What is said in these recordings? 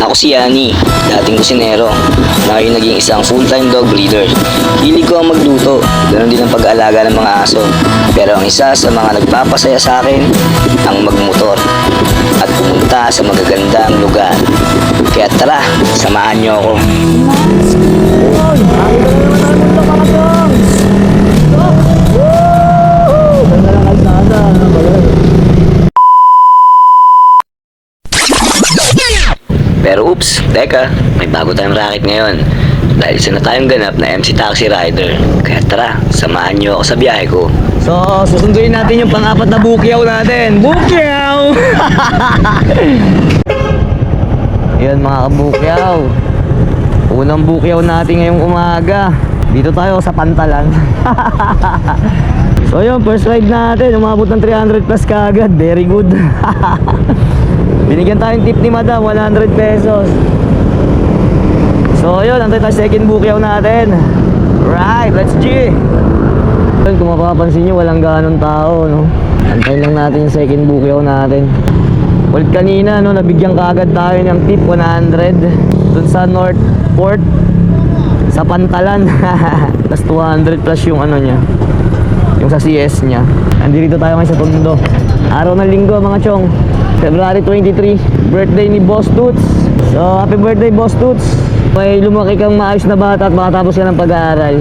Ako si Yani, dating kusinero, na ngayon naging isang full-time dog breeder. Hilig ko ang magluto, ganoon din ang pag-aalaga ng mga aso. Pero ang isa sa mga nagpapasaya sa akin, ang magmotor at pumunta sa magagandang lugar. Kaya tara, samahan niyo ako. Pero oops, teka, may bago tayong racket ngayon. Dahil isa na tayong ganap na MC Taxi Rider. Kaya tara, samahan niyo ako sa biyahe ko. So, susunduin natin yung pang-apat na bukyaw natin. Bukyaw! Yan mga kabukyaw. Unang bukyaw natin ngayong umaga. Dito tayo sa Pantalan. So yun, first ride natin. Umabot ng 300 plus kaagad. Very good. Binigyan tayong tip ni Madam, 100 pesos. So yun, antay tayo second bukyaw natin. Right, let's G. Kung mapapansin nyo, walang ganong tao, no? Antayin lang natin yung second bukyaw natin. Ulit kanina, no, nabigyan kaagad tayo ng tip 100 dun sa North Port sa Pantalan. Plus 200 plus yung ano niya, yung sa CS niya. Andito tayo ngayon sa Tondo. Araw ng linggo mga chong, February 23, birthday ni Boss Toots. So happy birthday Boss Toots. May lumaki kang maayos na bata at makatapos ka ng pag-aaral.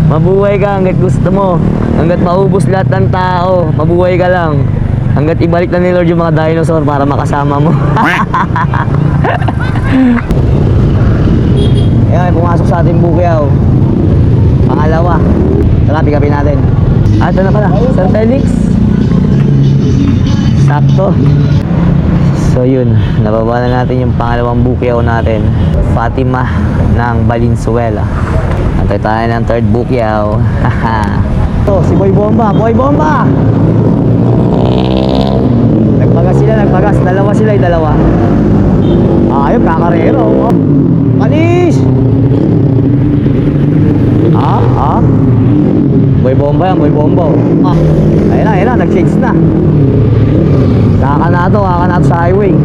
Mabuhay ka hanggat gusto mo, hanggat maubos lahat ng tao. Mabuhay ka lang hanggat ibalik na ni Lord yung mga dinosaur para makasama mo. Ayan, pumasok sa ating bukyaw. Pangalawa. Tara, pick-upin natin. Ito na pala, Sir Felix. Sakto. So yun, nababa na natin yung pangalawang bukyaw natin, Fatima ng Valenzuela. Antay tayo ng third bukyaw. So, si Boy Bomba. Boy Bomba! Nagpagas sila, nagpagas. Dalawa sila, dalawa. Ayun, kakarero. Palis! Boy Bomba yan, Boy Bomba. Ayun na, nag-change na. Kakanato sa highway.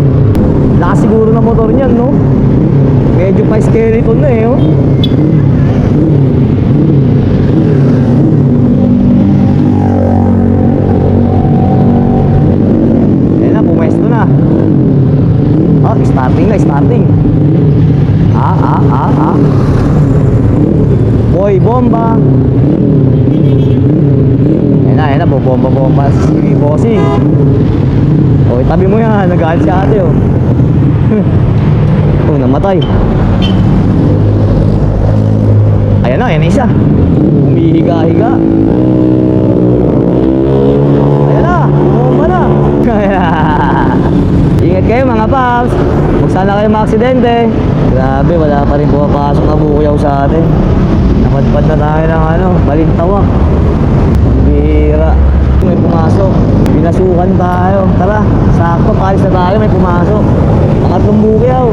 Lakas siguro na motor niyan, no? Medyo pa skeleton na eh, oh. Ayun na, pumesto na. Oh, starting. Boy Bomba. Ayun na, bomba si Bossing. Oh, tabi mo yan, nag-aalis si ate, oh. Oh, namatay. Ayan na isa. Humihiga-higa. Ayan na, bomba na. Ingat kayo mga paps. Huwag sana kayo maaksidente. Grabe, wala pa rin pumapasok na bukyaw sa atin. Napadpad na tayo ng balintawak. Bira. May pumasok. Pinasukan tayo. Tara, sakto, palis na tayo. May pumasok. Pangatlong bukyaw.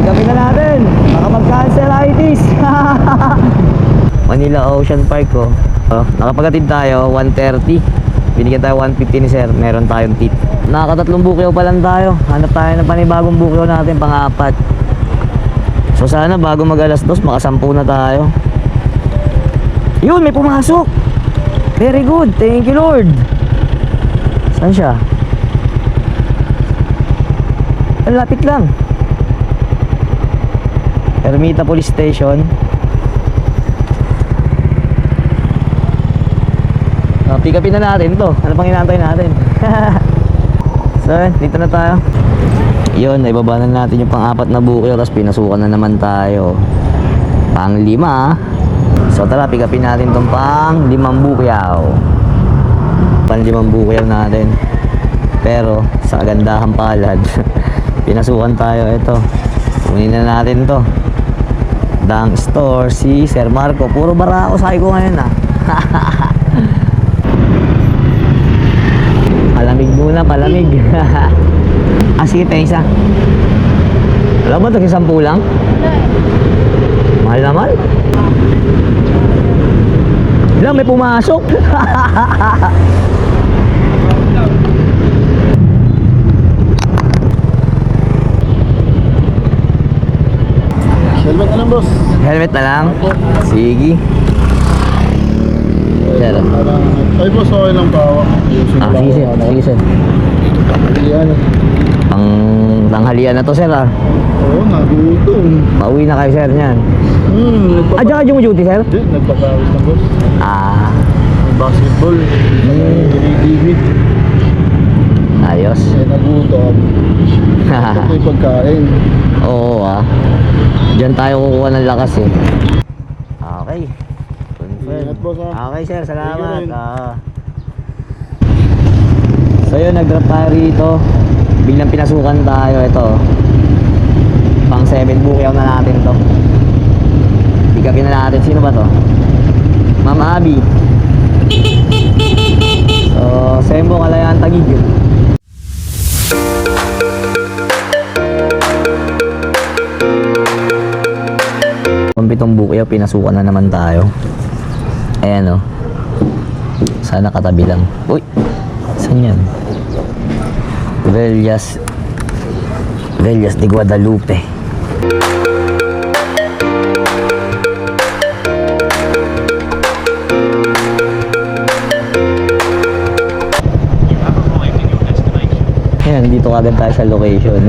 Ikapin na natin. Baka mag-cancelitis. Manila Ocean Park, oh. Nakapagatid tayo, 130. Binigyan tayo 150 ni sir. Meron tayong tip. Nakakatatlong bukyaw pa lang tayo. Hanap tayo ng panibagong bukyaw natin, pang-apat. So sana bago mag alas 2, makasampu na tayo. Yun, may pumasok. Very good, thank you Lord. Saan siya? Ang lapit lang. Ermita Police Station. Pick upin na natin to. Ano pang inaantay natin? So, dito na tayo. Yun, naibaba na natin yung pang-apat na bukyaw. Tapos pinasukan na naman tayo. Pang-5. So tara, pick upin natin itong pang-5 bukyaw. Pang-5 bukyaw natin. Pero sa kagandahan palad, pinasukan tayo. Ito, kunin na natin to. Dang store si Sir Marco. Puro barako sa ko ngayon, ah. Palamig muna, palamig. Sige, tayo isa. Alam ba ito, 10 lang? Mahal naman. Lang, may pumasok. Helmet na lang? Sige. Sir. Ay boss, okay lang ba ako? Sige sir. Sige sir. Yan. Pang tanghalian na to sir ah. Oo, nagutom. Pauwi na kayo sir niyan. Nagpapawis. Diyan ka duty sir? Hindi, nagpapawis na boss. Basketball. Dinidibit. Ayos. Nagutom. Ito yung pagkain. Oo ah. Diyan tayo kukuha ng lakas eh. Okay. Confirm. Ingat boss ha. Okay sir, salamat. Thank you rin. So yun, nag-drop tayo rito. Biglang pinasukan tayo. Ito. Pang 7 bukyaw na natin to. Pick upin na natin. Sino ba to? Ma'am Abby. So, Sembo Kalayaan Taguig. Pitong bukyaw, pinasukan na naman tayo. Ayan o. Sana katabi lang. Uy! Saan yan? Vellas de Guadalupe. Ayan, dito kagad tayo sa location.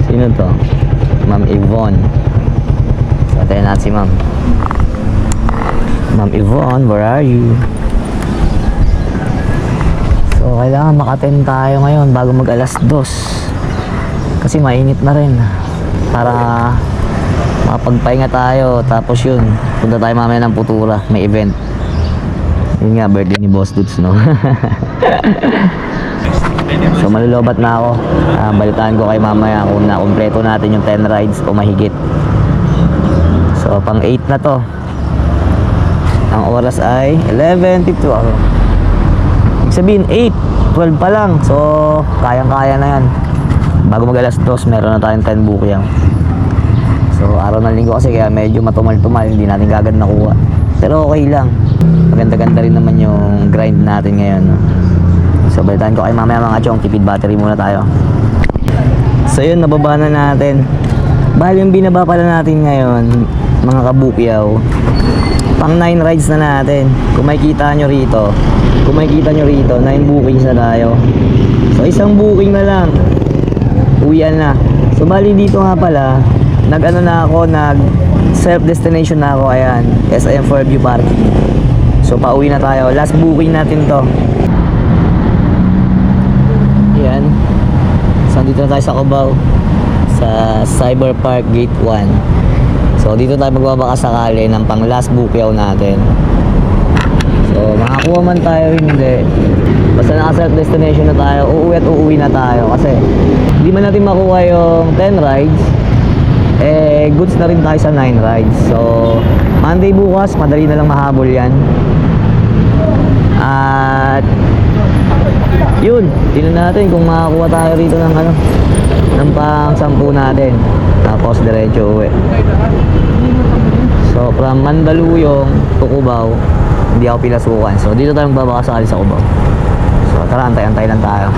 Sino to? Ma'am Yvonne. Patayin natin si ma'am. Ma'am Yvonne, where are you? So, kailangan maka-10 tayo ngayon bago mag alas 2. Kasi mainit na rin. Para makapagpahinga tayo. Tapos yun, punta tayo mamaya ng Putura. May event. Yun nga, birthday ni Boss Dudes, no? So, malulobat na ako. Balitaan ko kay mamaya kung na-kompleto natin yung 10 rides o mahigit. So, pang 8 na to. Ang oras ay 11:52. Ibig sabihin 8, 12 pa lang. So, kayang-kaya na yan. Bago mag alas 2, meron na tayong 10 bukyaw. So, araw ng linggo kasi kaya medyo matumal-tumal. Hindi natin kagad nakuha. Pero okay lang. Maganda-ganda rin naman yung grind natin ngayon, no? So, balitaan ko kay mamaya mga chong. Tipid battery muna tayo. So, yun, nababa na natin. Bahal yung binaba pala natin ngayon, mga kabukyaw, pang 9 rides na natin. Kung makikita nyo rito, 9 bookings na tayo. So, isang booking na lang, uwian na. So, bali dito nga pala, nag-ano na ako, self-destination na ako. Ayan, SIM Fairview Parking. So, pauwi na tayo. Last booking natin to. Ayan. So, dito na tayo sa Cubao, sa Cyber Park Gate 1. So, dito tayo magbabaka sakali ng pang last bukyaw natin. So, makakuha man tayo, hindi. Basta naka-self destination na tayo, uuwi at uuwi na tayo. Kasi, hindi man natin makuha yung 10 rides, eh, goods na rin tayo sa 9 rides. So, Monday bukas, madali na lang mahabol yan. At, yun, tingnan natin kung makakuha tayo rito ng ano, ng pang 10 natin. Tapos diretso uwi. So from Mandaluyong to Cubao, hindi ako pinasukan. So dito tayo magbabakasakali sa Cubao. So tara, antay-antay lang tayo.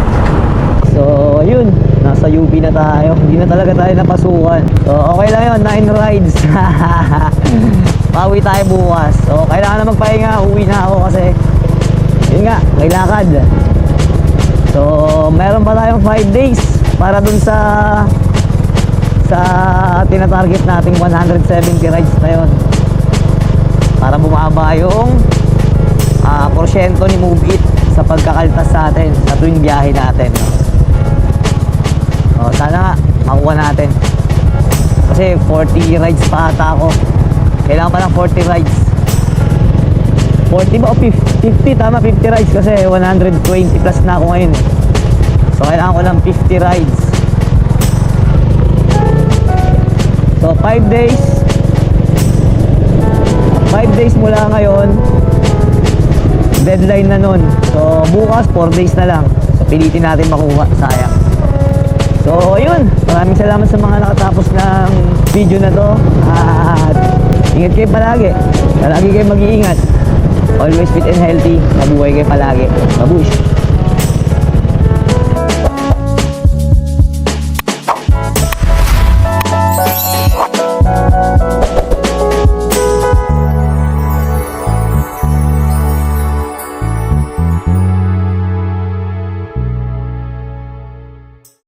So yun, nasa UP na tayo. Hindi na talaga tayo napasukan. So okay lang yun, 9 rides. Pauwi tayo bukas. So kailangan na magpahinga, uwi na ako kasi yun nga, may lakad. So meron pa tayong 5 days para dun sa tinatarget nating 170 rides na yun, para bumaba yung porsyento ni Move It sa pagkakaltas sa atin sa tuwing biyahe natin, no? So, sana nga makuha natin kasi 40 rides pa ata ako. Kailangan pa ng 40 rides. 40 ba o 50? Tama, 50 rides kasi 120 plus na ako ngayon. So kailangan ko ng 50 rides. So 5 days mula ngayon, deadline na nun. So bukas 4 days na lang. So pilitin natin makuha, sayang. So yun, maraming salamat sa mga nakatapos ng video na to. At ingat kayo palagi. Palagi kayo mag-iingat. Always fit and healthy. Mabuhay kayo palagi. Mabush.